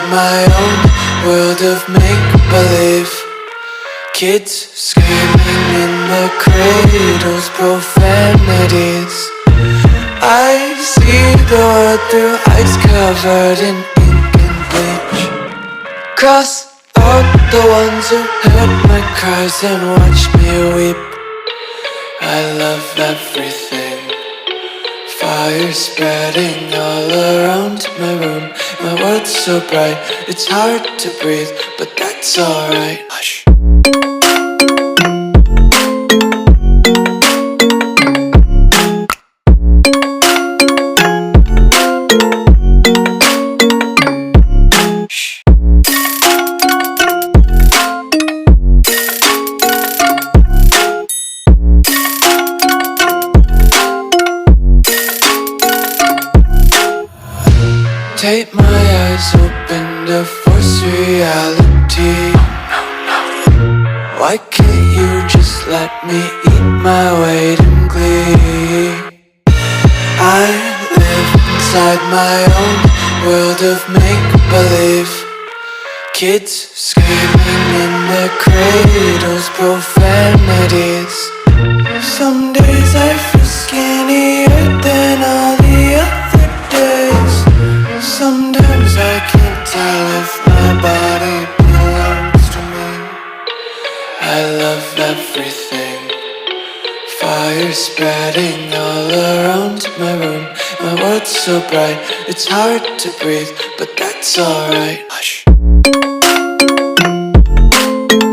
my own world of make-believe. Kids screaming in the cradles, profanities. I see the world through eyes covered in ink and bleach. Cross out the ones who heard my cries and watched me weep. I love everything. Fire spreading all around my room. My world's so bright, it's hard to breathe, but that's alright. Hush. Take my eyes open to force reality. Why can't you just let me eat my weight in glee? I live inside my own world of make-believe. Kids screaming in their cradles, profanities. Some days I feel skinnier than all the other days. Sometimes I can't tell if my body belongs to me. I love everything. Fire spreading all around my room. My world's so bright, it's hard to breathe, but that's alright. Hush.